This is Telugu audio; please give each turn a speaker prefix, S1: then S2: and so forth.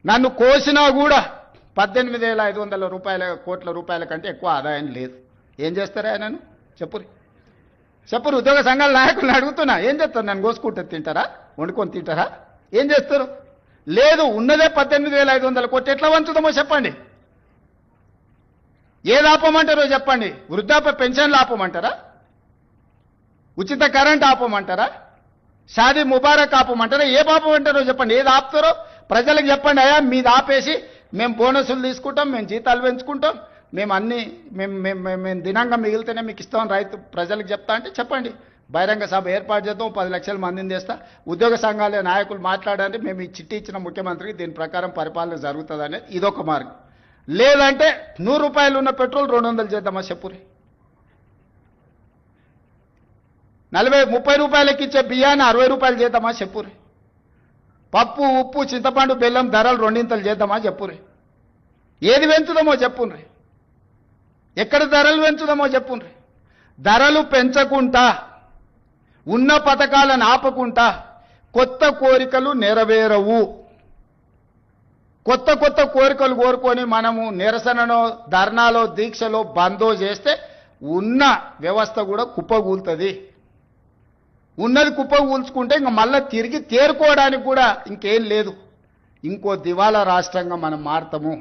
S1: నన్ను కోసినా కూడా 18,500 కోట్ల రూపాయల కంటే ఎక్కువ ఆదాయం లేదు. ఏం చేస్తారా ఆయనను? చెప్పురు ఉద్యోగ సంఘాల నాయకులను అడుగుతున్నా, ఏం చేస్తారు? నన్ను కోసుకుంటే తింటారా? వండుకొని తింటారా? ఏం చేస్తారు? లేదు, ఉన్నదే 18,500 కోట్లు. ఎట్లా వంచుదామో చెప్పండి. ఏది ఆపమంటారో చెప్పండి. వృద్ధాప్య పెన్షన్లు ఆపమంటారా? ఉచిత కరెంట్ ఆపమంటారా? షాదీ ముబారక్ ఆపమంటారా? ఏ ఆపమంటారో చెప్పండి. ఏది ఆపుతారో ప్రజలకు చెప్పండి. అయ్యా మీది ఆపేసి మేము బోనసులు తీసుకుంటాం, మేము జీతాలు పెంచుకుంటాం, మేము అన్ని మేము దినంగా మిగిలితేనే మీకు ఇస్తామని రైతు ప్రజలకు చెప్తా అంటే చెప్పండి. బహిరంగ సభ ఏర్పాటు చేద్దాం, 10 లక్షల మందిని తెస్తా. ఉద్యోగ సంఘాల నాయకులు మాట్లాడండి, మేము ఈ చిట్టి ఇచ్చిన ముఖ్యమంత్రికి దీని ప్రకారం పరిపాలన జరుగుతుంది అనేది ఇదొక మార్గం. లేదంటే 100 రూపాయలు ఉన్న పెట్రోల్ 200 చేద్దామా చెప్పురి. 30 రూపాయలకి ఇచ్చే బియ్యాన్ని 60 రూపాయలు చేద్దామా చెప్పురి. పప్పు, ఉప్పు, చింతపండు, బెల్లం ధరలు 2 చేద్దామా చెప్పురి. ఏది పెంచుదామో చెప్పుండ్రి. ఎక్కడ ధరలు పెంచుదామో చెప్పుండ్రి. ధరలు పెంచకుండా, ఉన్న పథకాలను ఆపకుండా కొత్త కోరికలు నెరవేరవు. కొత్త కోరికలు కోరుకొని మనము నిరసనలో, ధర్నాలో, దీక్షలో, బందో చేస్తే ఉన్న వ్యవస్థ కూడా కుప్పగూలుతుంది. ఉన్నది కుప్పగూల్చుకుంటే ఇంకా మళ్ళీ తిరిగి తేరుకోవడానికి కూడా ఇంకేం లేదు. ఇంకో దివాలా రాష్ట్రంగా మనం మారుతాము.